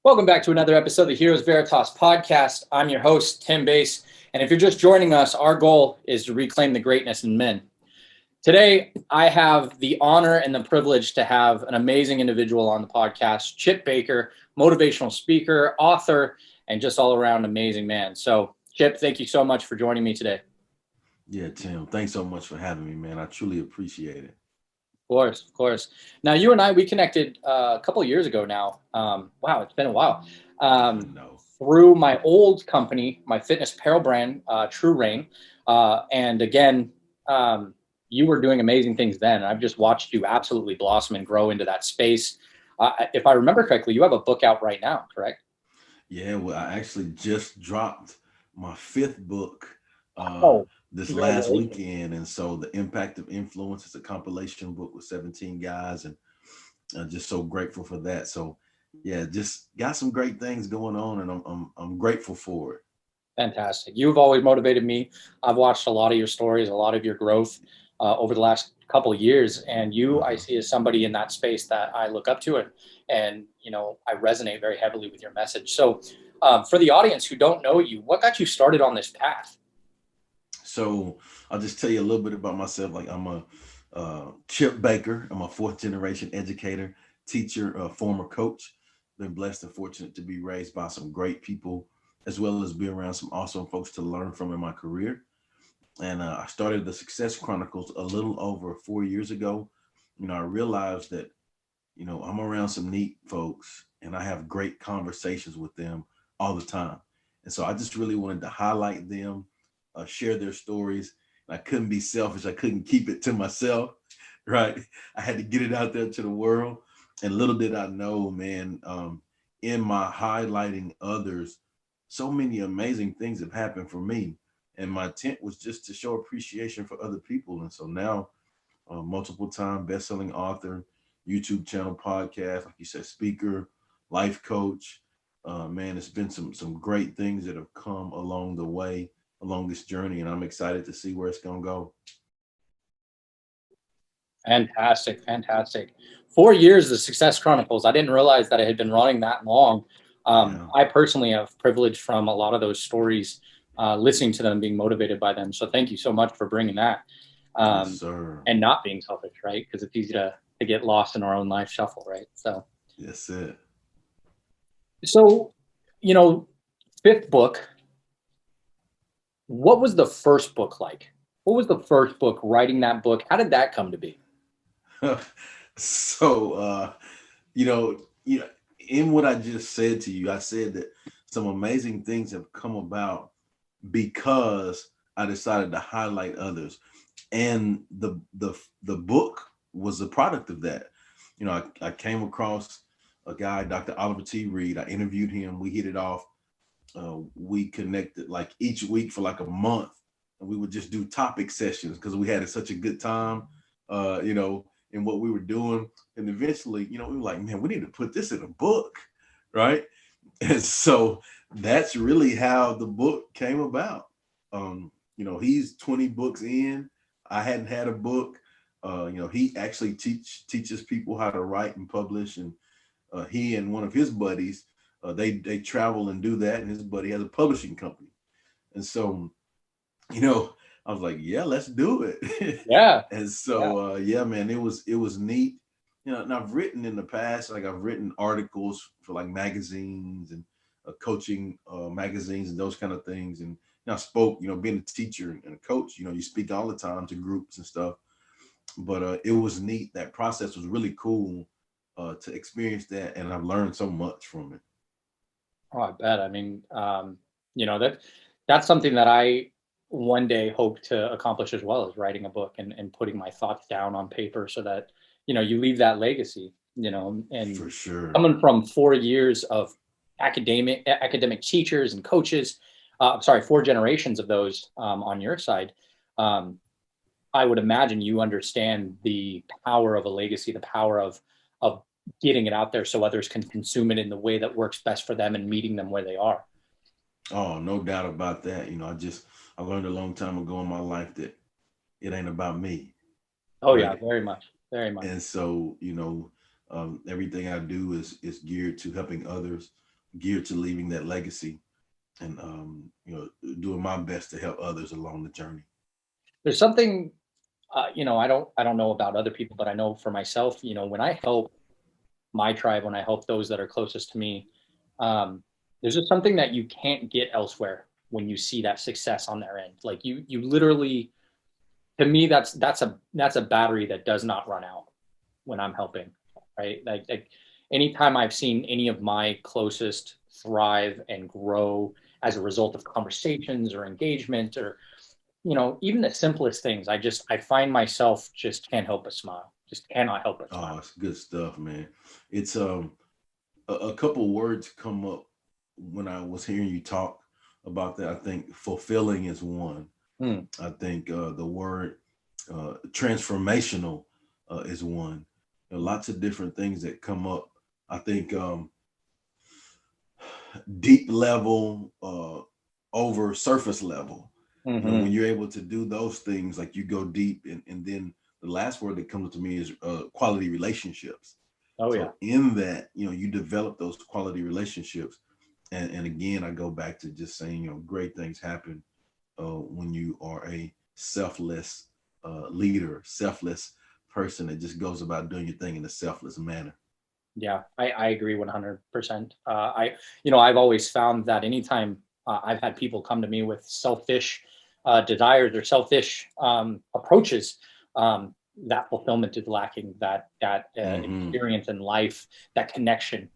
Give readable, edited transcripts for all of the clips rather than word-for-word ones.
Welcome back to another episode of the Heroes Veritas podcast. I'm your host, Tim Bass. And if you're just joining us, our goal is to reclaim the greatness in men. Today, I have the honor and the privilege to have an amazing individual on the podcast, Chip Baker, motivational speaker, author, and just all around amazing man. So, Chip, thank you so much for joining me today. Yeah, Tim, thanks so much for having me, man. I truly appreciate it. Of course, of course. Now, you and I, we connected a couple of years ago now. Wow, it's been a while. I Um, know. Through my old company, my fitness apparel brand, True Rain. And again, you were doing amazing things then. I've just watched you absolutely blossom and grow into that space. If I remember correctly, you have a book out right now, correct? Yeah, well, I actually just dropped my fifth book Oh, this last congratulations. weekend. And so The Impact of Influence is a compilation book with 17 guys. And I'm just so grateful for that. So, yeah, just got some great things going on. And I'm grateful for it. Fantastic. You've always motivated me. I've watched a lot of your stories, a lot of your growth over the last couple of years, and you, I Uh-huh. see as somebody in that space that I look up to, and I resonate very heavily with your message. So, for the audience who don't know you, what got you started on this path? So I'll just tell you a little bit about myself. Like I'm a Chip Baker. I'm a fourth generation educator, teacher, former coach. Been blessed and fortunate to be raised by some great people, as well as be around some awesome folks to learn from in my career. And I started the Success Chronicles a little over 4 years ago. I realized that I'm around some neat folks, and I have great conversations with them all the time. And so I just really wanted to highlight them, share their stories. I couldn't be selfish. I couldn't keep it to myself, right? I had to get it out there to the world. And little did I know, man, in my highlighting others, so many amazing things have happened for me. And my intent was just to show appreciation for other people. And so now, multiple time best-selling author, YouTube channel, podcast, like you said, speaker, life coach. Man, it's been some great things that have come along the way, along this journey, and I'm excited to see where it's gonna go. Fantastic, fantastic. 4 years of Success Chronicles. I didn't realize that it had been running that long. Yeah. I personally have privilege from a lot of those stories, listening to them, being motivated by them. So thank you so much for bringing that, Yes, um, sir. and not being selfish, right? Because it's easy to get lost in our own life shuffle, right? Yes, it. So you know, fifth book. What was the first book like? What was the first book? Writing that book, how did that come to be? so you know, in what I just said to you, I said that some amazing things have come about because I decided to highlight others. And the book was a product of that. I came across a guy, Dr. Oliver T. Reed. I interviewed him. We hit it off. We connected like each week for like a month, and we would just do topic sessions because we had such a good time, in what we were doing. And eventually, we were like, man, we need to put this in a book, right? And so that's really how the book came about. He's 20 books in. I hadn't had a book. He actually teaches people how to write and publish, and he and one of his buddies, they travel and do that. And his buddy has a publishing company, and so you know, I was like, yeah, let's do it. Yeah, And yeah. so yeah, man, it was neat. And I've written in the past, like I've written articles for like magazines and coaching magazines and those kind of things. And I spoke, being a teacher and a coach, you speak all the time to groups and stuff. But it was neat. That process was really cool to experience that, and I've learned so much from it. Oh, I bet. I mean, that's something that I one day hope to accomplish as well, as writing a book and putting my thoughts down on paper so that, you leave that legacy, and For sure. coming from 4 years of academic teachers and coaches, I'm sorry, 4 generations of those, on your side. Um, I would imagine you understand the power of a legacy, the power of getting it out there so others can consume it in the way that works best for them and meeting them where they are. Oh, no doubt about that. I learned a long time ago in my life that it ain't about me, Oh yeah, right? very much, very much. And so, everything I do is geared to helping others. geared to leaving that legacy and doing my best to help others along the journey. There's something, I don't know about other people, but I know for myself, when I help my tribe, when I help those that are closest to me, there's just something that you can't get elsewhere when you see that success on their end. Like you literally, to me, that's a battery that does not run out when I'm helping, right? Like anytime I've seen any of my closest thrive and grow as a result of conversations or engagement or even the simplest things, I find myself just can't help but smile. Just cannot help but Oh, smile. it's good stuff, man. It's a couple words come up when I was hearing you talk about that. I think fulfilling is one. Hmm. I think the word transformational is one. There are lots of different things that come up. I think deep level over surface level. Hmm. When you're able to do those things, like you go deep, and then the last word that comes to me is quality relationships. Oh yeah. So in that, you develop those quality relationships. And again, I go back to just saying, great things happen when you are a selfless leader, selfless person that just goes about doing your thing in a selfless manner. Yeah, I agree 100%. I've always found that anytime I've had people come to me with selfish desires or selfish approaches, that fulfillment is lacking. That Hmm. experience in life, that connection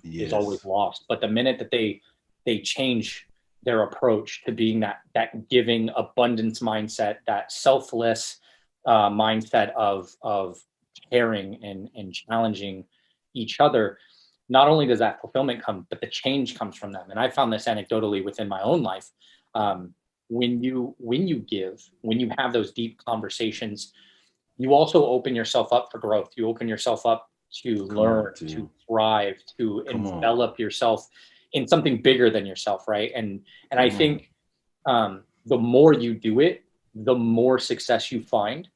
is always Yes. lost. But the minute that they change their approach to being that giving abundance mindset, that selfless mindset of caring and challenging each other, not only does that fulfillment come, but the change comes from them. And I found this anecdotally within my own life. Um, when you give, when you have those deep conversations, you also open yourself up for growth. You open yourself up to Come on, learn, to Tim. thrive, to Come on. envelop yourself in something bigger than yourself, right? And I Come on. think the more you do it, the more success you find,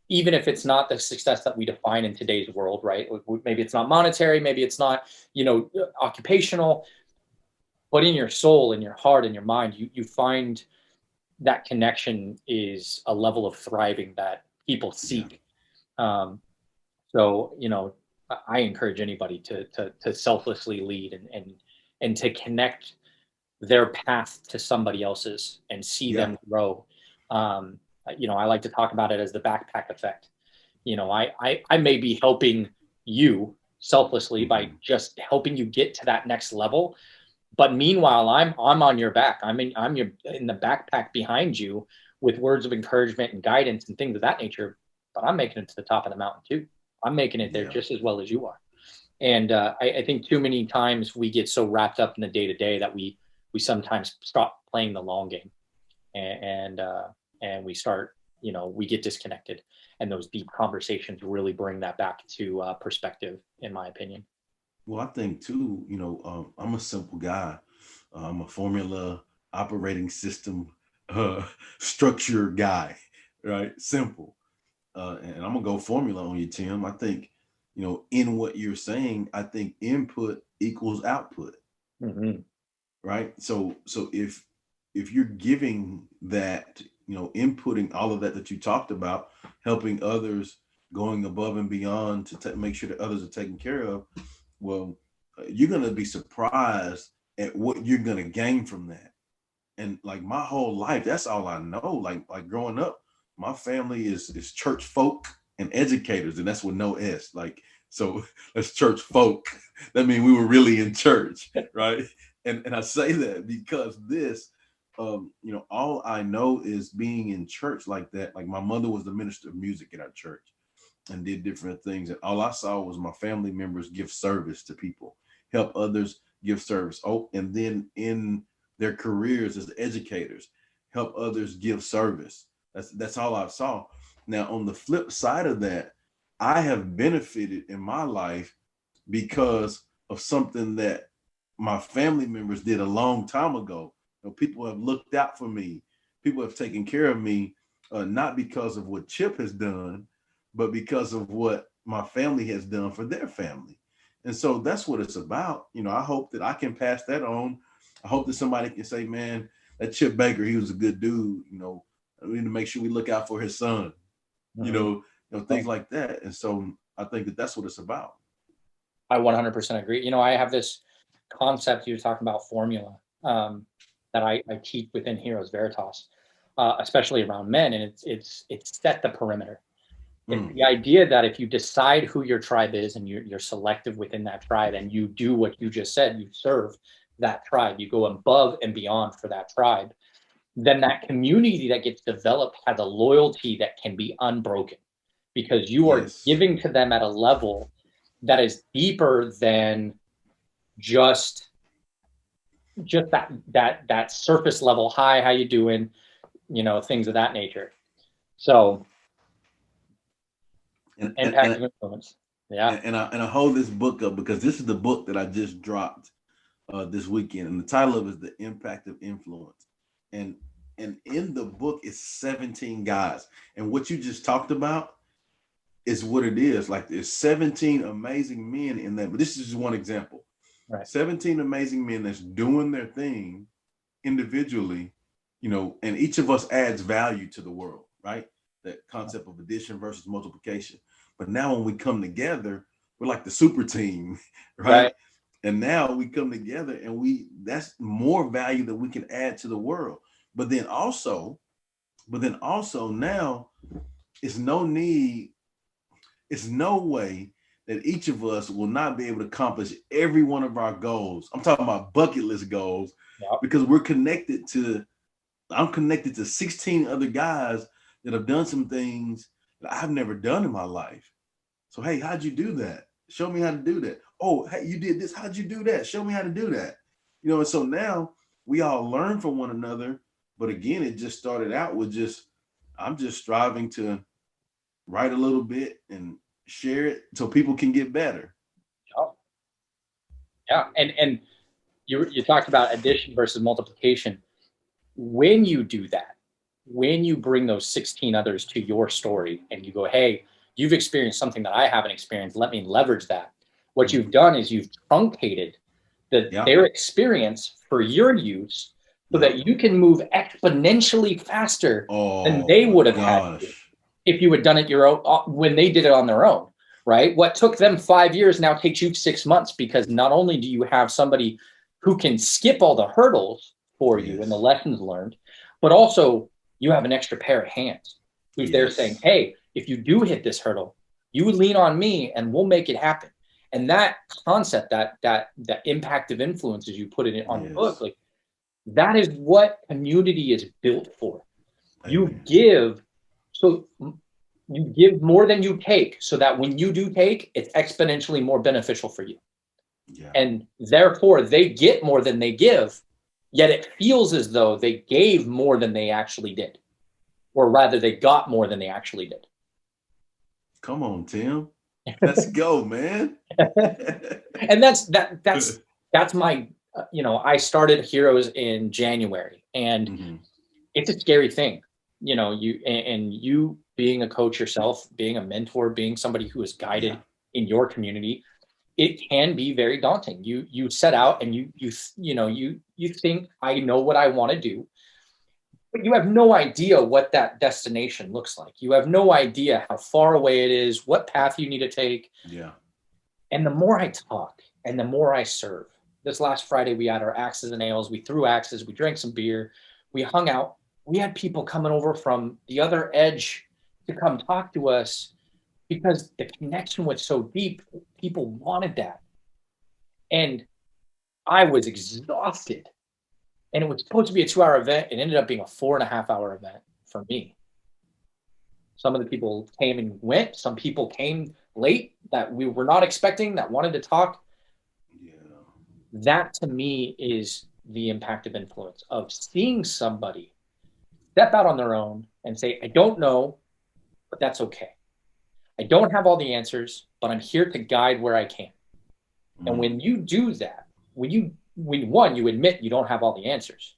even if it's not the success that we define in today's world, right? Maybe it's not monetary, maybe it's not, occupational, but in your soul, in your heart, in your mind, you find that connection is a level of thriving that people Yeah. seek. Um, so, I encourage anybody to selflessly lead and to connect their path to somebody else's and see Yeah. them grow. Um, I like to talk about it as the backpack effect. I may be helping you selflessly by Hmm. just helping you get to that next level, but meanwhile I'm on your back. I'm in the backpack behind you with words of encouragement and guidance and things of that nature, but I'm making it to the top of the mountain too. I'm making it there Yeah. just as well as you are. And I think too many times we get so wrapped up in the day to day that we sometimes stop playing the long game, and we start, we get disconnected, and those deep conversations really bring that back to perspective, in my opinion. Well, I think too, I'm a simple guy. I'm a formula operating system uh, structure guy, right? Simple. And I'm gonna go formula on you, Tim. I think, in what you're saying, I think input equals output, Hmm. right? So if you're giving that, inputting all of that you talked about, helping others, going above and beyond to make sure that others are taken care of, well, you're gonna be surprised at what you're gonna gain from that. And like my whole life, that's all I know. Like growing up, my family is church folk and educators, and that's with no S. Like, so that's church folk. That means we were really in church, right? And I say that because this, all I know is being in church like that. Like my mother was the minister of music in our church and did different things. And all I saw was my family members give service to people, help others, give service. Oh, and then in their careers as educators, help others, give service. That's all I saw. Now, on the flip side of that, I have benefited in my life because of something that my family members did a long time ago. People have looked out for me. People have taken care of me, not because of what Chip has done, but because of what my family has done for their family. And so that's what it's about. I hope that I can pass that on. I hope that somebody can say, man, that Chip Baker, he was a good dude. We need to make sure we look out for his son, things like that. And so I think that that's what it's about. I 100% agree. I have this concept you're talking about, formula, that I teach within Heroes Veritas, especially around men, and it's set the perimeter. It's the idea that if you decide who your tribe is and you're selective within that tribe and you do what you just said, you serve that tribe, you go above and beyond for that tribe, then that community that gets developed has a loyalty that can be unbroken because you are giving to them at a level that is deeper than just that surface level, hi, how you doing, things of that nature. So impact of influence. Yeah. And I hold this book up because this is the book that I just dropped this weekend, and the title of it is The Impact of Influence. And in the book is 17 guys, and what you just talked about is what it is. Like, there's 17 amazing men in that, but this is just one example. Right. 17 amazing men that's doing their thing individually, and each of us adds value to the world, right? That concept of addition versus multiplication. But now when we come together, we're like the super team, right? And now we come together and that's more value that we can add to the world. But then also now it's no way that each of us will not be able to accomplish every one of our goals. I'm talking about bucket list goals, because I'm connected to 16 other guys that have done some things that I've never done in my life. So, hey, how'd you do that? Show me how to do that. Oh, hey, you did this. How'd you do that? Show me how to do that. And so now we all learn from one another. But again, it just started out with I'm just striving to write a little bit and share it so people can get better. Yeah. And you talked about addition versus multiplication. When you do that, when you bring those 16 others to your story and you go, hey, you've experienced something that I haven't experienced, let me leverage that. What you've done is you've truncated their experience for your use so that you can move exponentially faster than they would have had to if you had done it your own when they did it on their own, right? What took them 5 years now takes you 6 months, because not only do you have somebody who can skip all the hurdles for you and the lessons learned, but also you have an extra pair of hands who's there saying, hey, if you do hit this hurdle, you lean on me and we'll make it happen. And that concept, that impact of influence, as you put it on the book, like, that is what community is built for. You give more than you take, so that when you do take, it's exponentially more beneficial for you. And therefore they get more than they give, yet it feels as though they gave more than they actually did, or rather they got more than they actually did. Come on, Tim. Let's go, man. And that's my, I started Heroes in January, and it's a scary thing. You being a coach yourself, being a mentor, being somebody who is guided in your community, it can be very daunting. You set out and you think, I know what I want to do, but you have no idea what that destination looks like. You have no idea how far away it is, what path you need to take. Yeah. And the more I talk and the more I serve, this last Friday, we had our axes and ales. We threw axes, we drank some beer, we hung out. We had people coming over from the other edge to come talk to us because the connection was so deep. People wanted that. And I was exhausted. And it was supposed to be a 2-hour event. It ended up being a 4.5-hour event for me. Some of the people came and went. Some people came late that we were not expecting, that wanted to talk. Yeah. That to me is the impact of influence, of seeing somebody step out on their own and say, I don't know, but that's okay. I don't have all the answers, but I'm here to guide where I can. And when you do that, when you admit you don't have all the answers,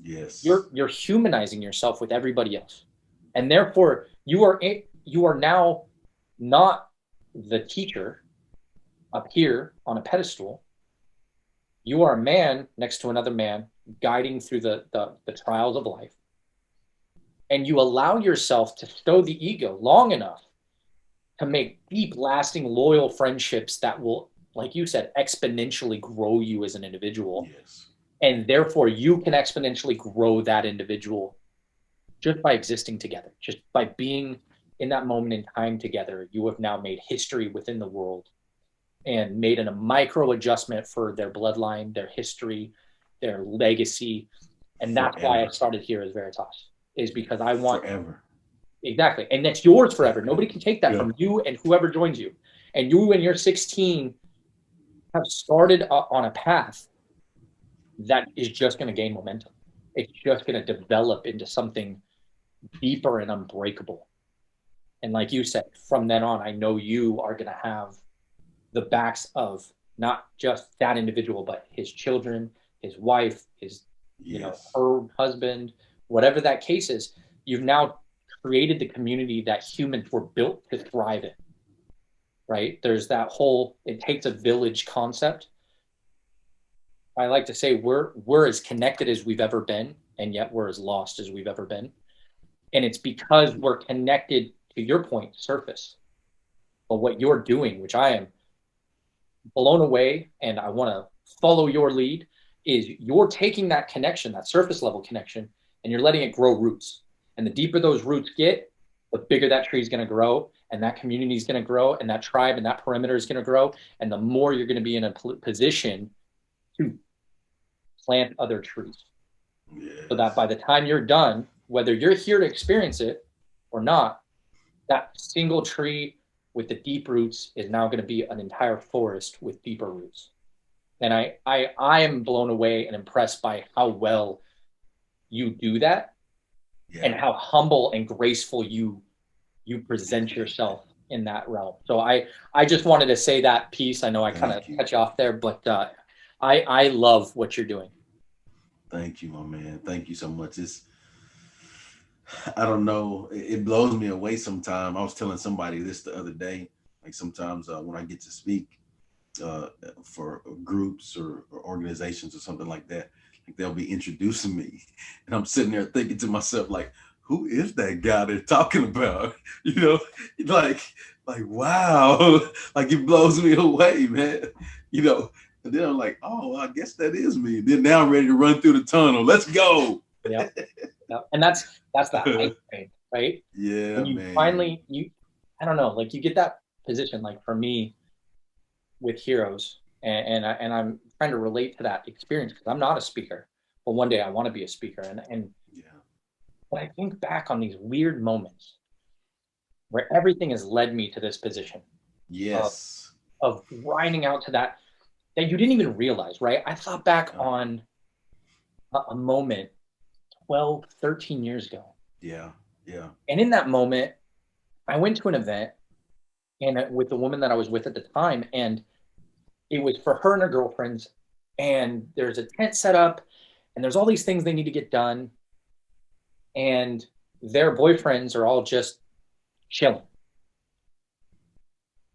you're humanizing yourself with everybody else. And therefore you are now not the teacher, up here on a pedestal. You are a man next to another man, guiding through the trials of life. And you allow yourself to stow the ego long enough to make deep, lasting, loyal friendships that will, like you said, exponentially grow you as an individual. Yes. And therefore, you can exponentially grow that individual just by existing together, just by being in that moment in time together. You have now made history within the world and made a micro adjustment for their bloodline, their history, their legacy. And that's why I started Heroes Veritas, is because I want forever. Exactly. And that's yours forever. Nobody can take that from you and whoever joins you. And you, when you're 16, have started on a path that is just going to gain momentum. It's just going to develop into something deeper and unbreakable. And like you said, from then on, I know you are going to have the backs of not just that individual, but his children, his wife, his, her husband, whatever that case is. You've now created the community that humans were built to thrive in, right? There's that whole, it takes a village concept. I like to say we're as connected as we've ever been, and yet we're as lost as we've ever been. And it's because we're connected, to your point, surface. But what you're doing, which I am blown away, and I want to follow your lead, is you're taking that connection, that surface level connection, and you're letting it grow roots. And the deeper those roots get, the bigger that tree is going to grow, and that community is going to grow, and that tribe and that perimeter is going to grow. And the more you're going to be in a position to plant other trees. Yes. So that by the time you're done, whether you're here to experience it or not, that single tree with the deep roots is now going to be an entire forest with deeper roots. And I am blown away and impressed by how well you do that. Yeah. And how humble and graceful you present yourself in that realm. So I just wanted to say that piece. I know I kind of cut you off there, but I love what you're doing. Thank you, my man. Thank you so much. I don't know. It blows me away sometimes. I was telling somebody this the other day. Like sometimes when I get to speak for groups or organizations or something like that, like they'll be introducing me, and I'm sitting there thinking to myself, like, who is that guy they're talking about? You know, like wow, like it blows me away, man. You know, and then I'm like, oh, I guess that is me. And then now I'm ready to run through the tunnel. Let's go. Yeah. And that's the hype train, right? Yeah, when you man. Finally, I don't know, like you get that position, like for me with Heroes, and I'm trying to relate to that experience because I'm not a speaker, but one day I want to be a speaker. And yeah. When I think back on these weird moments where everything has led me to this position, yes, of grinding out to that you didn't even realize, right? I thought back on a moment 12, 13 years ago. Yeah. And in that moment, I went to an event and with the woman that I was with at the time, and it was for her and her girlfriends, and there's a tent set up, and there's all these things they need to get done, and their boyfriends are all just chilling,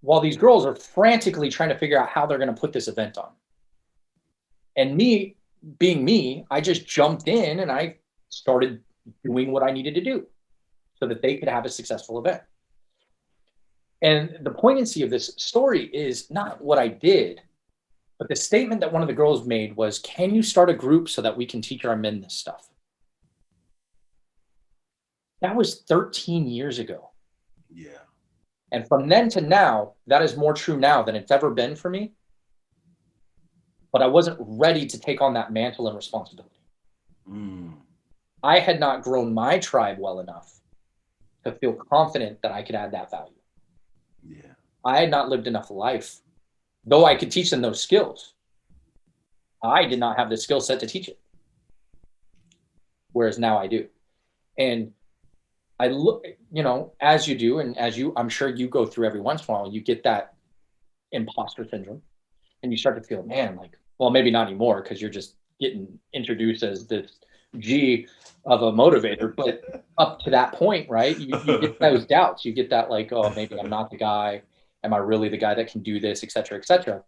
while these girls are frantically trying to figure out how they're going to put this event on. And me, being me, I just jumped in and I started doing what I needed to do so that they could have a successful event. And the poignancy of this story is not what I did, but the statement that one of the girls made was, can you start a group so that we can teach our men this stuff? That was 13 years ago. Yeah. And from then to now, that is more true now than it's ever been for me. But I wasn't ready to take on that mantle and responsibility. I had not grown my tribe well enough to feel confident that I could add that value. Yeah. I had not lived enough life, though I could teach them those skills. I did not have the skill set to teach it. Whereas now I do. And I look, as you do, and as I'm sure you go through every once in a while, you get that imposter syndrome and you start to feel, man, like, well, maybe not anymore because you're just getting introduced as this G of a motivator, but up to that point, right? You get those doubts. You get that like, oh, maybe I'm not the guy. Am I really the guy that can do this, et cetera, et cetera.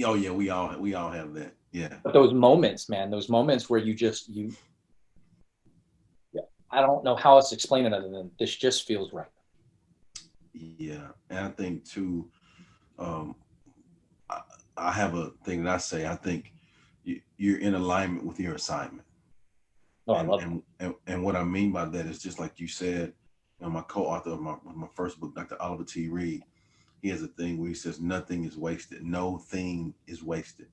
Oh yeah, we all have that. Yeah. But those moments, man, those moments where yeah, I don't know how else to explain it other than this just feels right. Yeah. And I think too, um, I, I have a thing that I say. I think you're in alignment with your assignment. Oh, I And love that. what I mean by that is just like you said, my co-author of my first book, Dr. Oliver T. Reed, he has a thing where he says nothing is wasted. No thing is wasted.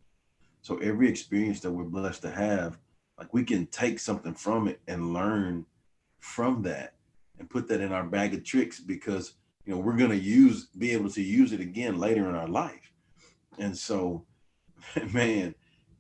So every experience that we're blessed to have, like we can take something from it and learn from that and put that in our bag of tricks because we're gonna be able to use it again later in our life. And so, man,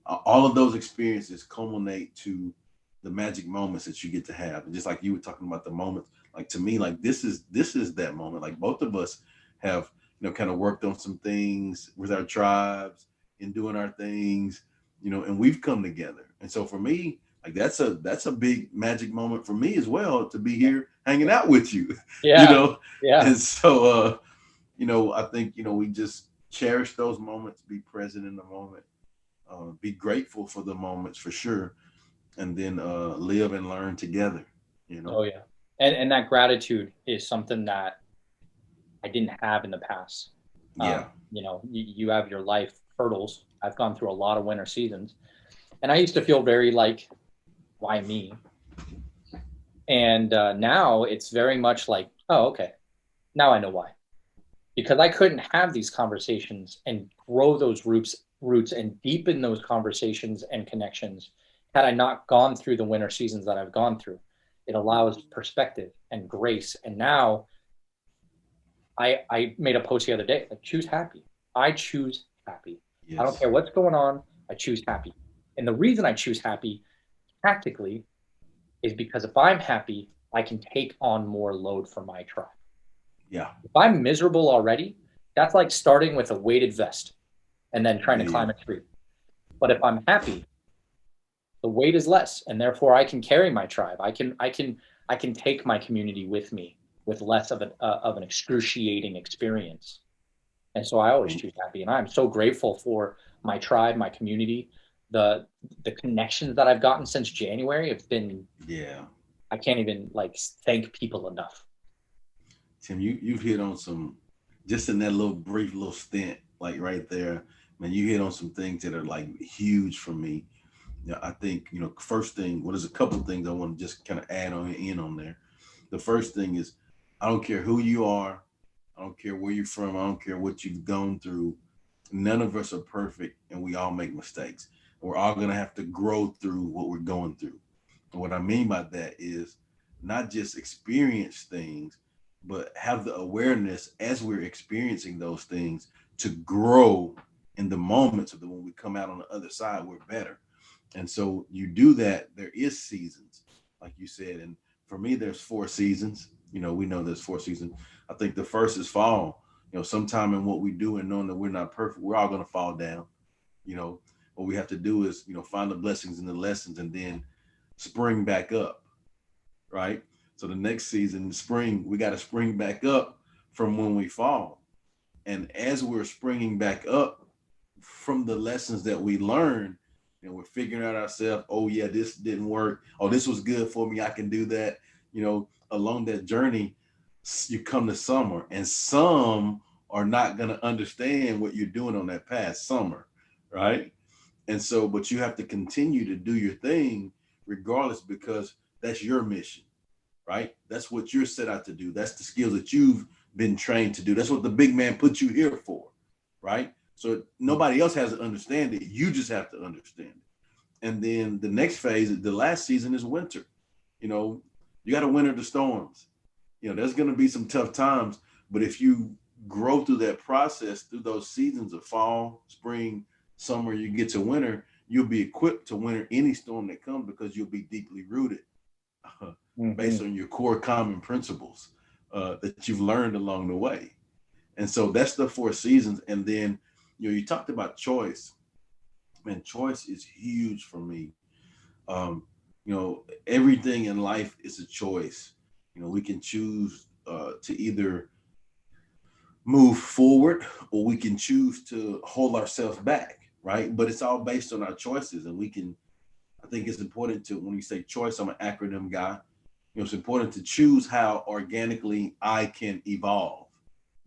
all of those experiences culminate to the magic moments that you get to have. And just like you were talking about the moments, like to me, like this is that moment. Like both of us have, kind of worked on some things with our tribes and doing our things, and we've come together. And so for me, like that's a big magic moment for me as well to be here hanging out with you, you Yeah. know. Yeah. And so I think, we just cherish those moments, be present in the moment, be grateful for the moments for sure, and then live and learn together. Oh yeah. And that gratitude is something that I didn't have in the past. Yeah. You have your life hurdles. I've gone through a lot of winter seasons, and I used to feel very like, why me? And now it's very much like, oh, okay, now I know why. Because I couldn't have these conversations and grow those roots and deepen those conversations and connections had I not gone through the winter seasons that I've gone through. It allows perspective and grace. And now I made a post the other day, like choose happy. I choose happy. I don't Yes. care what's going on. I choose happy. And the reason I choose happy tactically is because if I'm happy, I can take on more load for my tribe. Yeah. If I'm miserable already, that's like starting with a weighted vest and then trying to Yeah. climb a tree. But if I'm happy, the weight is less, and therefore I can carry my tribe. I can take my community with me with less of an excruciating experience. And so I always choose happy, and I'm so grateful for my tribe, my community, the the connections that I've gotten since January have been. Yeah. I can't even like thank people enough. Tim, you've hit on some, just in that little brief little stint, like right there, man. You hit on some things that are like huge for me. I think first thing. Well, there's a couple of things I want to just kind of add on in on there. The first thing is, I don't care who you are, I don't care where you're from, I don't care what you've gone through. None of us are perfect, and we all make mistakes. We're all gonna have to grow through what we're going through. And what I mean by that is not just experience things, but have the awareness as we're experiencing those things to grow in the moments of when we come out on the other side, we're better. And so you do that. There is seasons, like you said, and for me, there's 4 seasons. We know there's 4 seasons. I think the first is fall. Sometime in what we do and knowing that we're not perfect, we're all gonna fall down. What we have to do is, find the blessings and the lessons, and then spring back up, right? So the next season, spring, we got to spring back up from when we fall. And as we're springing back up from the lessons that we learned, we're figuring out ourselves, oh yeah, this didn't work. Oh, this was good for me. I can do that. Along that journey, you come to summer, and some are not going to understand what you're doing on that past summer, right? And so, but you have to continue to do your thing regardless, because that's your mission, right? That's what you're set out to do. That's the skills that you've been trained to do. That's what the big man put you here for, right? So nobody else has to understand it. You just have to understand it. And then the next phase, the last season, is winter. You got to winter the storms. There's going to be some tough times, but if you grow through that process, through those seasons of fall, spring, summer, you get to winter, you'll be equipped to winter any storm that comes because you'll be deeply rooted based Mm-hmm. on your core common principles that you've learned along the way. And so that's the 4 seasons. And then, you talked about choice. Man, choice is huge for me. Everything in life is a choice. We can choose to either move forward, or we can choose to hold ourselves back, right? But it's all based on our choices. And I think it's important to, when you say choice, I'm an acronym guy. It's important to choose how organically I can evolve.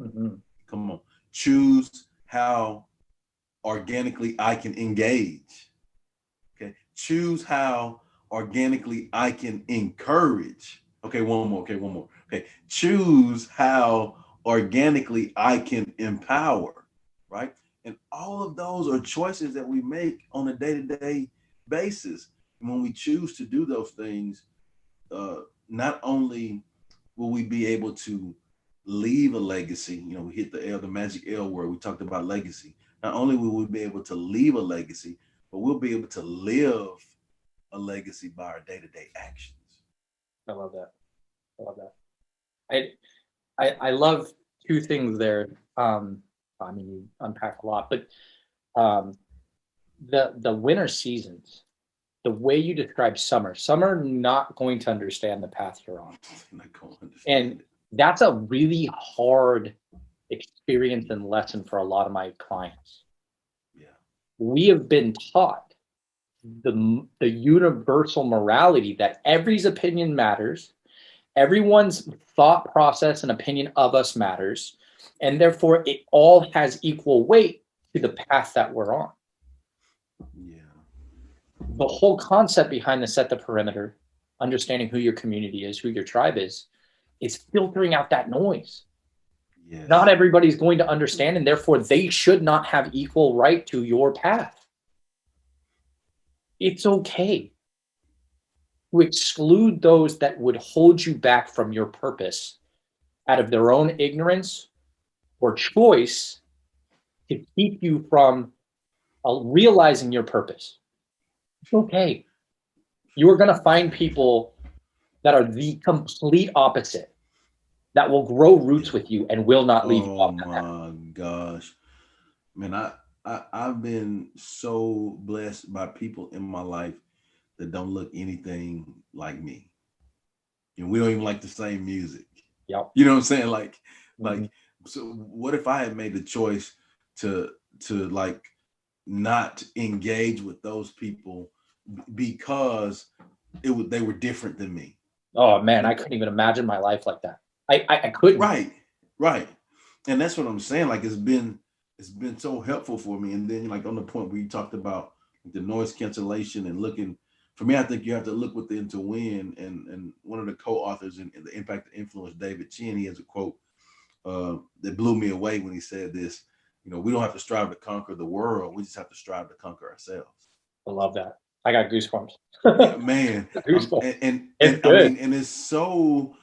Mm-hmm. Come on. Choose how organically I can engage. Okay. Choose how organically I can encourage. Okay, one more. Okay. Choose how organically I can empower, right? And all of those are choices that we make on a day-to-day basis. And when we choose to do those things, not only will we be able to leave a legacy, we hit the magic L word, we talked about legacy. Not only will we be able to leave a legacy, but we'll be able to live a legacy by our day-to-day actions. I love that. I love two things there. I mean, you unpack a lot, but the winter seasons, the way you describe summer not going to understand the path you're on. And that's a really hard experience and lesson for a lot of my clients. Yeah. We have been taught the universal morality that everybody's opinion matters, everyone's thought process and opinion of us matters, and therefore it all has equal weight to the path that we're on. Yeah. The whole concept behind the set the perimeter, understanding who your community is, who your tribe is filtering out that noise. Yes. Not everybody's going to understand, and therefore they should not have equal right to your path. It's okay to exclude those that would hold you back from your purpose out of their own ignorance or choice to keep you from realizing your purpose. It's okay. You are going to find people that are the complete opposite, that will grow roots with you and will not leave you off the path. Oh my gosh. Man, I've been so blessed by people in my life that don't look anything like me. And we don't even like the same music. Yep. You know what I'm saying? Like, Mm-hmm. so what if I had made the choice to like not engage with those people because they were different than me? Oh man, I couldn't even imagine my life like that. I couldn't. Right. And that's what I'm saying. Like it's been so helpful for me. And then like on the point where you talked about the noise cancellation and looking, for me, I think you have to look within to win. And one of the co-authors in The Impact of Influence, David Chin, he has a quote that blew me away when he said this. We don't have to strive to conquer the world. We just have to strive to conquer ourselves. I love that. I got goosebumps. Man. Goosebumps. And good. I mean, and it's so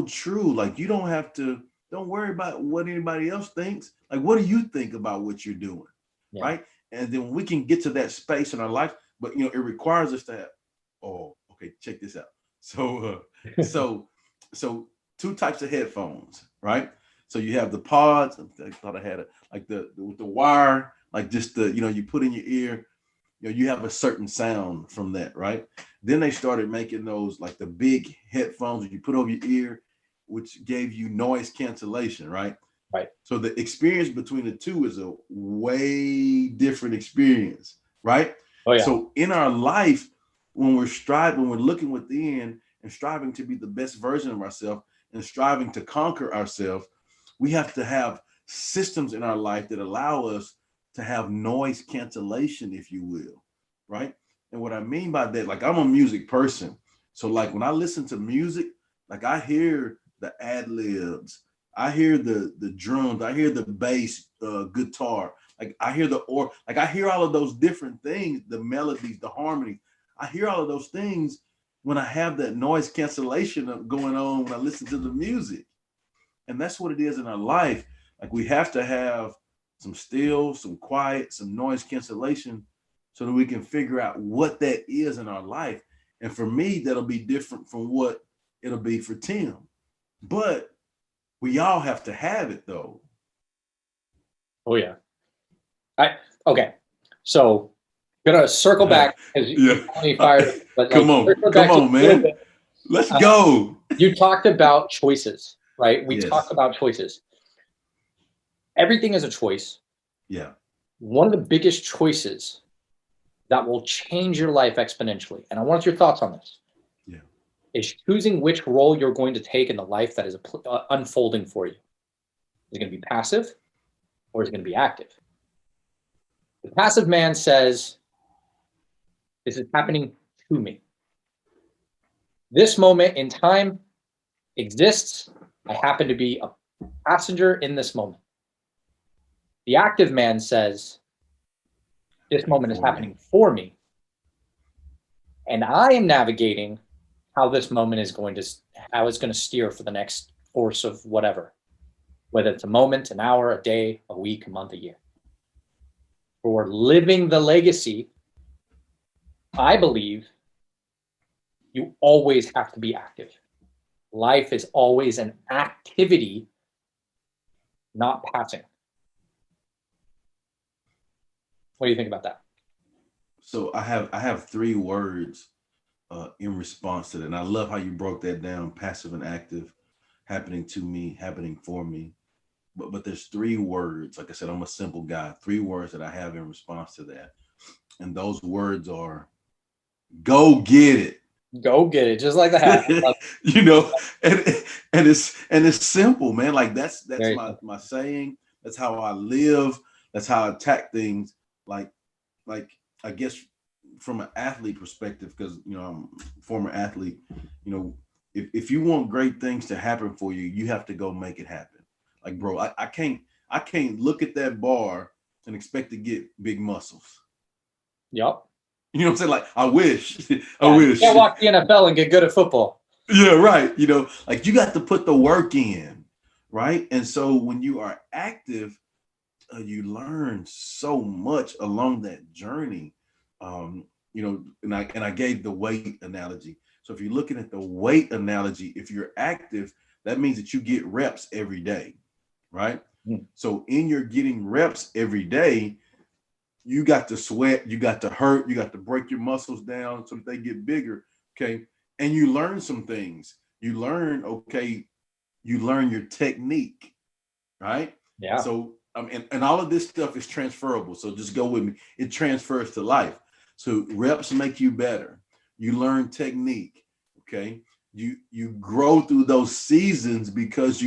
true. Like you don't worry about what anybody else thinks. Like, what do you think about what you're doing? Yeah. Right. And then we can get to that space in our life, but it requires us to have, okay, check this out. So, so two types of headphones, right? So you have the pods. I thought I had it like with the wire, like just you put in your ear, you have a certain sound from that, right? Then they started making those like the big headphones that you put over your ear, which gave you noise cancellation, right? Right. So the experience between the two is a way different experience, right? Oh yeah. So in our life, when we're looking within and striving to be the best version of ourselves and striving to conquer ourselves, we have to have systems in our life that allow us to have noise cancellation, if you will, right? And what I mean by that, like I'm a music person. So like when I listen to music, like I hear the ad libs, I hear the drums, I hear the bass guitar, like I hear I hear all of those different things, the melodies, the harmony. I hear all of those things when I have that noise cancellation going on when I listen to the music. And that's what it is in our life. Like we have to have some still, some quiet, some noise cancellation so that we can figure out what that is in our life. And for me, that'll be different from what it'll be for Tim. But we all have to have it though. Oh yeah. Okay. So gonna circle back because you fired, but come on, man. Let's go. You talked about choices, right? We talked about choices. Everything is a choice. Yeah. One of the biggest choices that will change your life exponentially, and I want your thoughts on this, Yeah. is choosing which role you're going to take in the life that is unfolding for you. Is it going to be passive or is it going to be active? The passive man says, this is happening to me. This moment in time exists. I happen to be a passenger in this moment. The active man says, this moment is happening for me. And I am navigating how this moment is going to, how it's going to steer for the next course of whatever, whether it's a moment, an hour, a day, a week, a month, a year. For living the legacy, I believe you always have to be active. Life is always an activity, not passing. What do you think about that? So I have 3 words in response to that. And I love how you broke that down: passive and active, happening to me, happening for me. But there's 3 words. Like I said, I'm a simple guy. 3 words that I have in response to that. And those words are go get it. Go get it, just like that. You know, and it's simple, man. Like that's Very my saying. That's how I live. That's how I attack things. Like I guess from an athlete perspective, because I'm a former athlete. If you want great things to happen for you, you have to go make it happen. Like, bro, I can't look at that bar and expect to get big muscles. Yep. You know what I'm saying? Like, I wish. I wish. You can't walk the NFL and get good at football. Yeah, right. Like you got to put the work in, right? And so when you are active, you learn so much along that journey. And I gave the weight analogy. So if you're looking at the weight analogy, if you're active, that means that you get reps every day, right? Mm. So in your getting reps every day, you got to sweat, you got to hurt, you got to break your muscles down so that they get bigger. Okay. And you learn some things. You learn your technique, right? Yeah. So and all of this stuff is transferable. So just go with me. It transfers to life. So reps make you better. You learn technique. Okay. You grow through those seasons because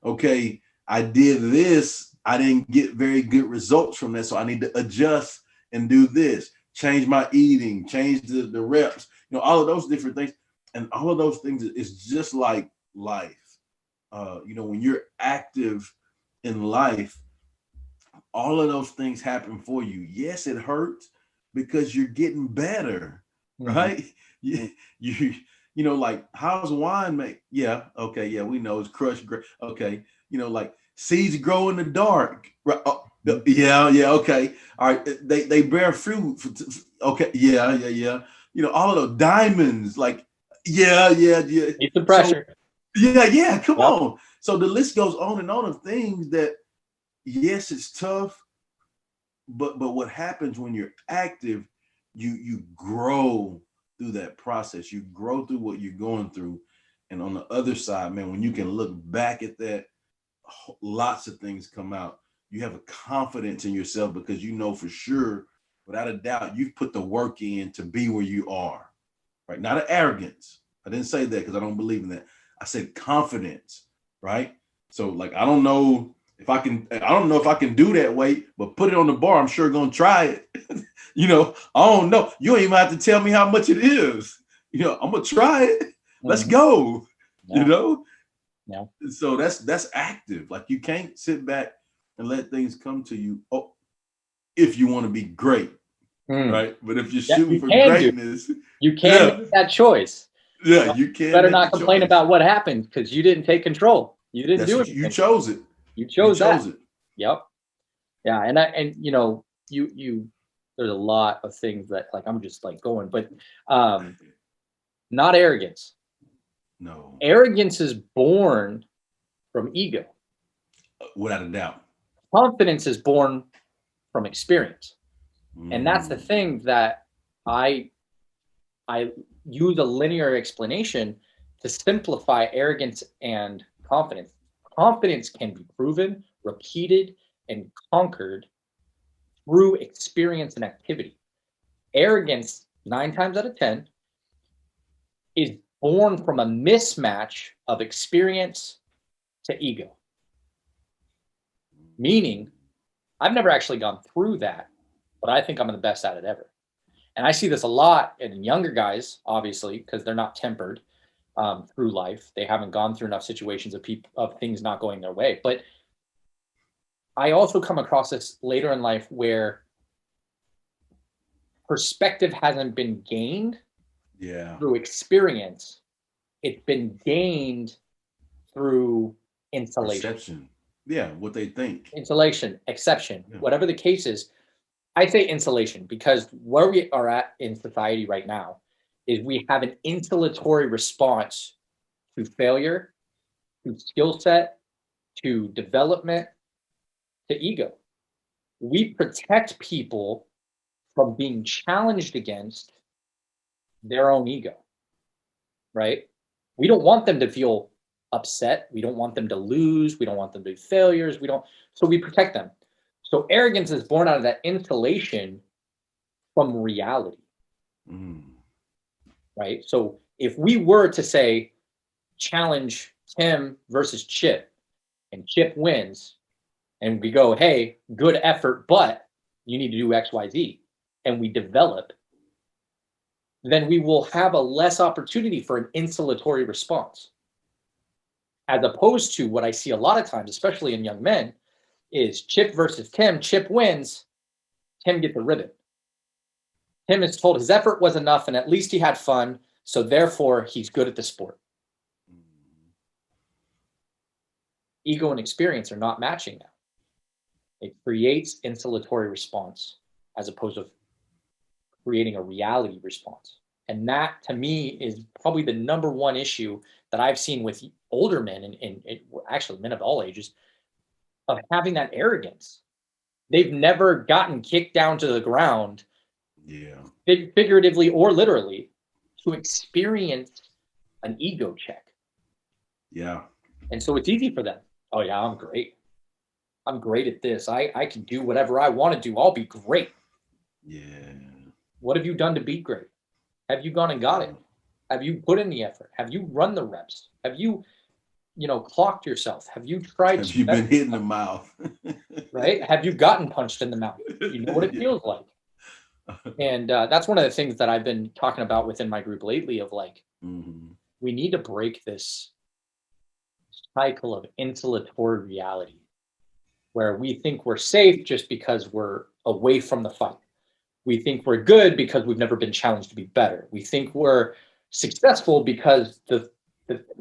okay, I did this. I didn't get very good results from that. So I need to adjust and do this, change my eating, change the reps, all of those different things. And all of those things is just like life. When you're active in life, all of those things happen for you. Yes, it hurts because you're getting better, right? Like, how's wine make? Yeah, okay, yeah, we know it's crushed. Okay, like seeds grow in the dark. Right? Oh, yeah, okay. All right, they bear fruit. Okay, yeah. All of those diamonds, like, yeah. Keep the pressure. So, yeah. Come on. So the list goes on and on of things that, yes, it's tough, but what happens when you're active, you grow through that process. You grow through what you're going through, and on the other side, man, when you can look back at that, lots of things come out. You have a confidence in yourself because for sure, without a doubt, you've put the work in to be where you are, right? Not an arrogance. I didn't say that because I don't believe in that. I said confidence, right? So, like, I don't know if I can do that weight, but put it on the bar. I'm sure going to try it. I don't know. You don't even have to tell me how much it is. I'm going to try it. Let's go, Yeah. Yeah. So that's active. Like, you can't sit back and let things come to you. Oh, if you want to be great, right? But if you're shooting for greatness, you can make that choice. Yeah, you can. You better not complain about what happened because you didn't take control. You didn't do it. You chose it. You chose that. Yep. Yeah, and you there's a lot of things that, like, I'm just like going, but not arrogance. No. Arrogance is born from ego. Without a doubt. Confidence is born from experience. And that's the thing that I use a linear explanation to simplify arrogance and confidence. Confidence can be proven, repeated and conquered through experience and activity. Arrogance, 9 times out of 10, is born from a mismatch of experience to ego. Meaning, I've never actually gone through that, but I think I'm the best at it ever. And I see this a lot in younger guys, obviously, because they're not tempered through life. They haven't gone through enough situations of things not going their way. But I also come across this later in life where perspective hasn't been gained through experience. It's been gained through insulation. Perception. Yeah, what they think. Insulation, exception, whatever the case is. I say insulation because where we are at in society right now is we have an insulatory response to failure, to skill set, to development, to ego. We protect people from being challenged against their own ego, right? We don't want them to feel upset. We don't want them to lose. We don't want them to be failures. So we protect them. So arrogance is born out of that insulation from reality, right? So if we were to say, challenge Tim versus Chip, and Chip wins, and we go, hey, good effort, but you need to do X, Y, Z, and we develop, then we will have a less opportunity for an insulatory response. As opposed to what I see a lot of times, especially in young men, is Chip versus Tim. Chip wins, Tim gets the ribbon. Tim is told his effort was enough and at least he had fun, so therefore he's good at the sport. Ego and experience are not matching now. It creates insulatory response as opposed to creating a reality response. And that, to me, is probably the number one issue that I've seen with older men and actually men of all ages, of having that arrogance. They've never gotten kicked down to the ground, figuratively or literally, to experience an ego check. Yeah. And so it's easy for them. Oh yeah, I'm great. I'm great at this. I can do whatever I want to do. I'll be great. Yeah. What have you done to be great? Have you gone and got it? Have you put in the effort? Have you run the reps? Have you clocked yourself? Have you tried? Have you been hit in the mouth? Right? Have you gotten punched in the mouth? You know what it feels like. And that's one of the things that I've been talking about within my group lately of like, we need to break this cycle of insulatory reality where we think we're safe just because we're away from the fight. We think we're good because we've never been challenged to be better. We think we're successful because the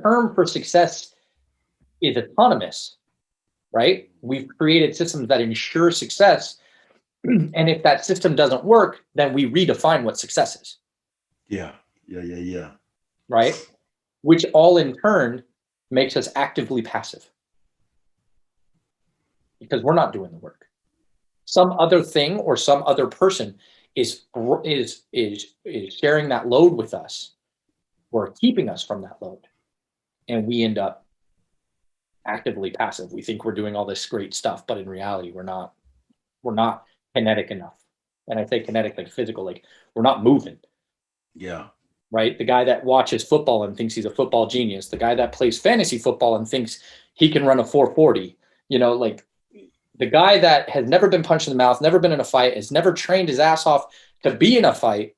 term for success is autonomous, right? We've created systems that ensure success. And if that system doesn't work, then we redefine what success is. Yeah. Right? Which all in turn makes us actively passive because we're not doing the work. Some other thing or some other person is sharing that load with us or keeping us from that load. And we end up actively passive. We think we're doing all this great stuff, but in reality, we're not kinetic enough. And I say kinetic, like physical, like we're not moving. Yeah. Right? The guy that watches football and thinks he's a football genius, the guy that plays fantasy football and thinks he can run a 440, like the guy that has never been punched in the mouth, never been in a fight, has never trained his ass off to be in a fight,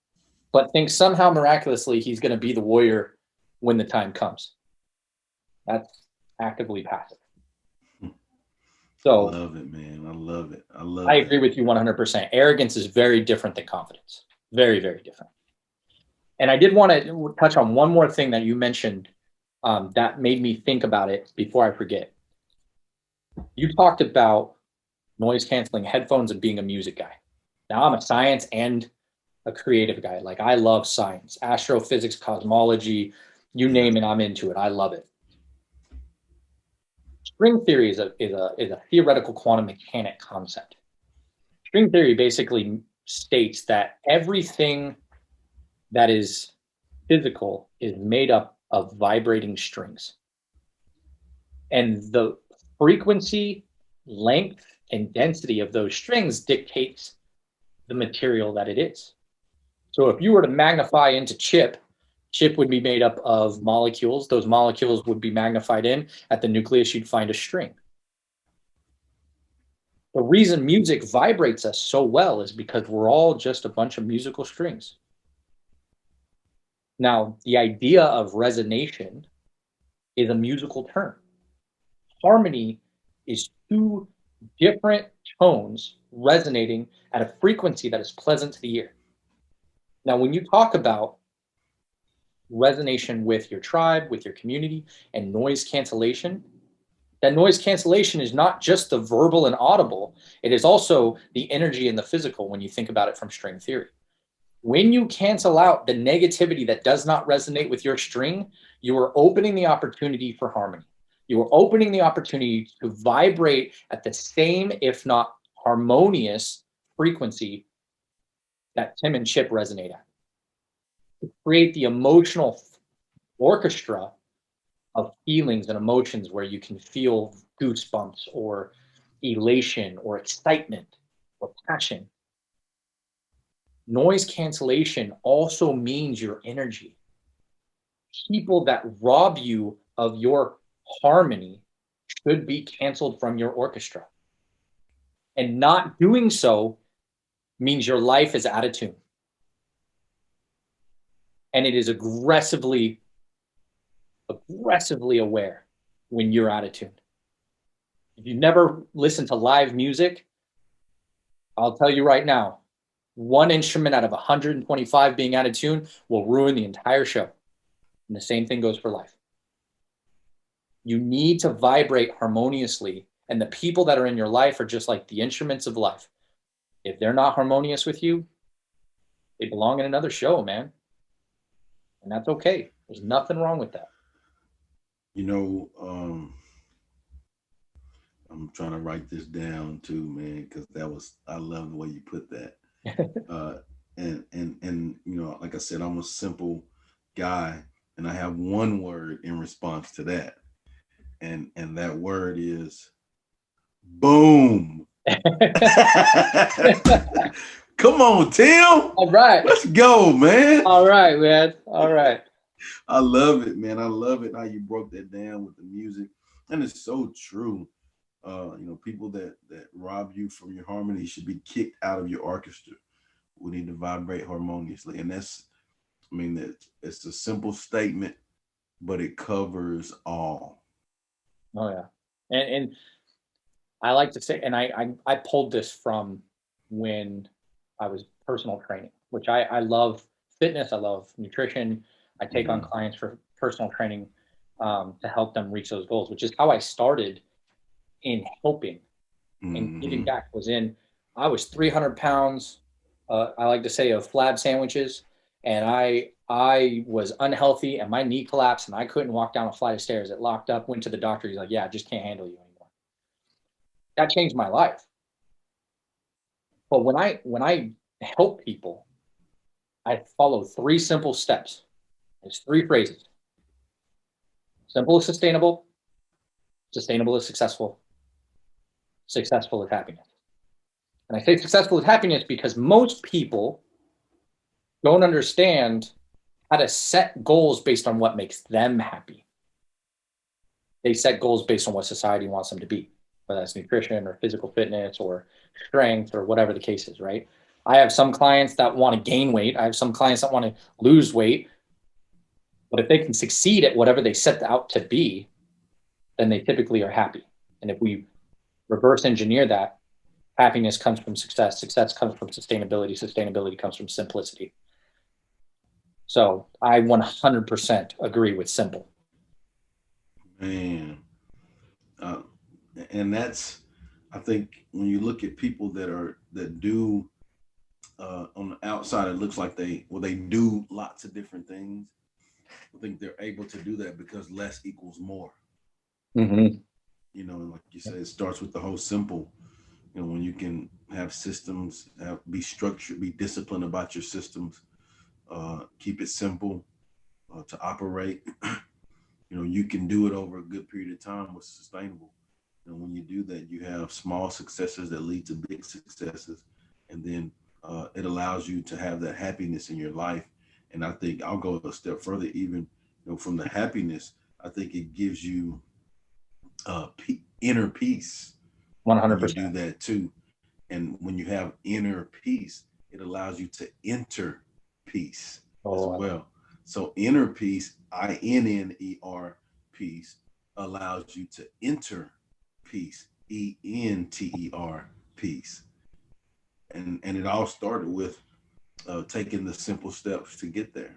but thinks somehow miraculously he's going to be the warrior when the time comes. That's actively passive. So I love it, man. I love it. I agree with you 100%. Arrogance is very different than confidence. Very, very different. And I did want to touch on one more thing that you mentioned that made me think about it before I forget. You talked about noise canceling headphones and being a music guy. Now I'm a science and a creative guy. Like I love science, astrophysics, cosmology, you name it, I'm into it. I love it. String theory is a theoretical quantum mechanic concept. String theory basically states that everything that is physical is made up of vibrating strings. And the frequency length and density of those strings dictates the material that it is. So if you were to magnify into chip would be made up of molecules. Those molecules would be magnified in. At the nucleus, you'd find a string. The reason music vibrates us so well is because we're all just a bunch of musical strings. Now, the idea of resonation is a musical term. Harmony is two different tones resonating at a frequency that is pleasant to the ear. Now, when you talk about resonation with your tribe, with your community, and noise cancellation, that noise cancellation is not just the verbal and audible, it is also the energy and the physical when you think about it from string theory. When you cancel out the negativity that does not resonate with your string, you are opening the opportunity for harmony. You are opening the opportunity to vibrate at the same, if not harmonious, frequency that Tim and Chip resonate at. To create the emotional orchestra of feelings and emotions where you can feel goosebumps or elation or excitement or passion. Noise cancellation also means your energy. People that rob you of your harmony should be canceled from your orchestra. And not doing so means your life is out of tune. And it is aggressively aware when you're out of tune. If you've never listened to live music, I'll tell you right now, one instrument out of 125 being out of tune will ruin the entire show. And the same thing goes for life. You need to vibrate harmoniously, and the people that are in your life are just like the instruments of life. If they're not harmonious with you, they belong in another show, man. And that's okay. There's nothing wrong with that. You know, I'm trying to write this down too, man, because I love the way you put that. uh, and you know, like I said, I'm a simple guy, and I have one word in response to that, and that word is boom. Come on, Tim. All right. Let's go, man. All right, man. All right. I love it, man. I love it how you broke that down with the music, and it's so true. You know, people that rob you from your harmony should be kicked out of your orchestra. We need to vibrate harmoniously, and that's, I mean, it's a simple statement, but it covers all. Oh yeah. And I like to say, and I pulled this from when I was personal training, which I love fitness, I love nutrition. I take on Mhm. clients for personal training to help them reach those goals, which is how I started in helping and giving Mhm. back. I was 300 pounds. I like to say of flab sandwiches, and I was unhealthy, and my knee collapsed, and I couldn't walk down a flight of stairs. It locked up. Went to the doctor. He's like, "Yeah, I just can't handle you anymore." That changed my life. But when I help people, I follow three simple steps. It's three phrases: simple is sustainable, sustainable is successful, successful is happiness. And I say successful is happiness because most people don't understand how to set goals based on what makes them happy. They set goals based on what society wants them to be, whether that's nutrition or physical fitness or strength or whatever the case is, right? I have some clients that want to gain weight. I have some clients that want to lose weight. But if they can succeed at whatever they set out to be, then they typically are happy. And if we reverse engineer that, happiness comes from success, success comes from sustainability, sustainability comes from simplicity. So I 100% agree with simple. Man, uh, and that's, I think when you look at people that do on the outside, it looks like they do lots of different things. I think they're able to do that because less equals more. Mm-hmm. You know, and like you said, it starts with the whole simple. You know, when you can have systems, be structured, be disciplined about your systems, keep it simple to operate. You know, you can do it over a good period of time. What's sustainable. And when you do that, you have small successes that lead to big successes. And then it allows you to have that happiness in your life. And I think I'll go a step further, even from the happiness, I think it gives you inner peace when you 100%. do that too. And when you have inner peace, it allows you to enter peace as Oh, well. So inner peace, INNER peace, allows you to enter peace, ENTER peace. And it all started with taking the simple steps to get there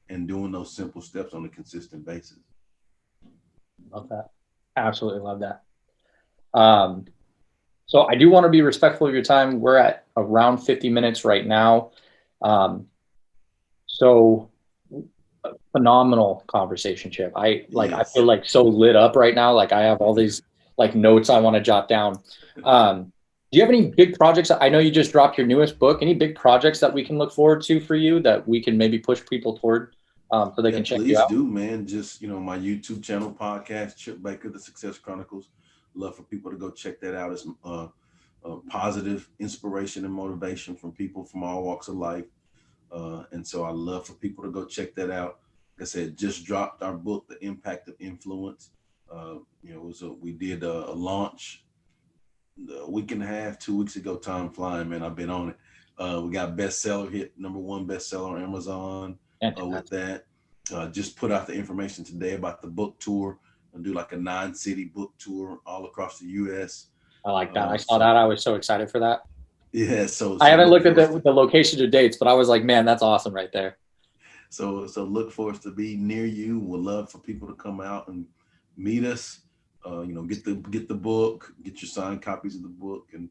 and doing those simple steps on a consistent basis. love that. Absolutely love that. Um, so I do want to be respectful of your time. We're at around 50 minutes right now. So phenomenal conversation, Chip. I Yes. feel like so lit up right now. Like I have all these like notes I want to jot down. Do you have any big projects? I know you just dropped your newest book. Any big projects that we can look forward to for you that we can maybe push people toward so they Yeah, can check you please out? do, man. Just, my YouTube channel podcast, Chip Baker, The Success Chronicles. Love for people to go check that out. It's positive inspiration and motivation from people from all walks of life. And so I love for people to go check that out. Like I said, just dropped our book, The Impact of Influence. We did a launch a week and a half, 2 weeks ago. Time flying, man. I've been on it. We got bestseller, hit #1 bestseller on Amazon with that. Just put out the information today about the book tour. I'll do like a 9-city book tour all across the U.S. I like that. I saw that. I was so excited for that. Yeah, so I haven't looked at look the locations or dates, but I was like, man, that's awesome right there. So look for us to be near you. We'd love for people to come out and meet us. Get the book, get your signed copies of the book, and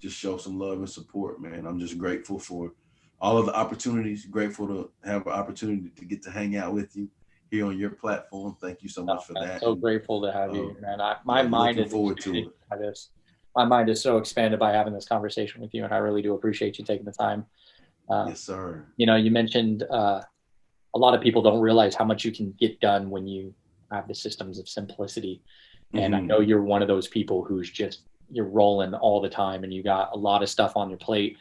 just show some love and support, man. I'm just grateful for all of the opportunities. Grateful to have an opportunity to get to hang out with you here on your platform. Thank you so much for that. So grateful to have you, man. My yeah, mind looking is forward to expanded it. by this. My mind is so expanded by having this conversation with you, and I really do appreciate you taking the time. Yes, sir. You mentioned a lot of people don't realize how much you can get done when you have the systems of simplicity. And I know you're one of those people who's just, you're rolling all the time and you got a lot of stuff on your plate.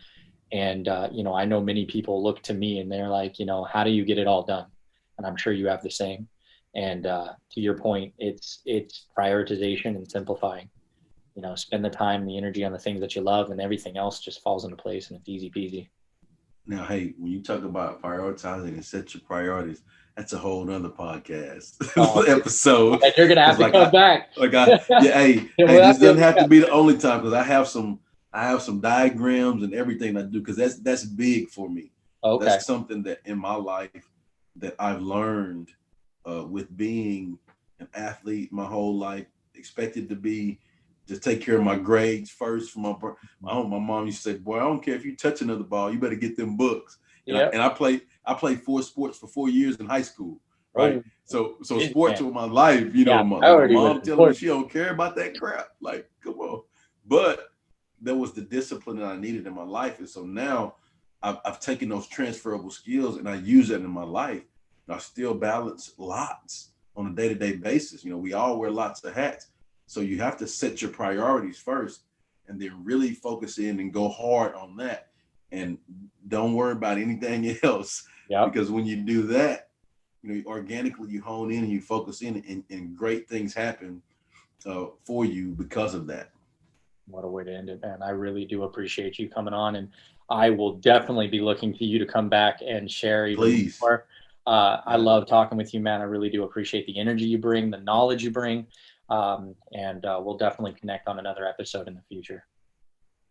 And, I know many people look to me and they're like, how do you get it all done? And I'm sure you have the same. And to your point, it's prioritization and simplifying. Spend the time and the energy on the things that you love, and everything else just falls into place and it's easy peasy. Now, hey, when you talk about prioritizing and set your priorities, that's a whole nother podcast episode. And you're gonna have to come back. Hey, this doesn't have to be the only time, because I have some diagrams and everything I do, because that's big for me. Okay. That's something that in my life that I've learned with being an athlete my whole life, expected to be just take care of my grades first. From my mom used to say, "Boy, I don't care if you touch another ball, you better get them books." And I played 4 sports for 4 years in high school, right? So sports were my life. My mom telling me she don't care about that crap. Like, come on. But that was the discipline that I needed in my life, and so now I've taken those transferable skills and I use that in my life. And I still balance lots on a day-to-day basis. We all wear lots of hats. So you have to set your priorities first and then really focus in and go hard on that. And don't worry about anything else. Yep. Because when you do that, organically you hone in and you focus in, and great things happen for you because of that. What a way to end it, man. I really do appreciate you coming on, and I will definitely be looking for you to come back and share even more. I love talking with you, man. I really do appreciate the energy you bring, the knowledge you bring. And we'll definitely connect on another episode in the future.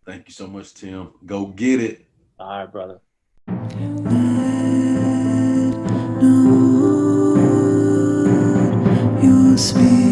Thank you so much, Tim. Go get it. All right, brother. Your spirit.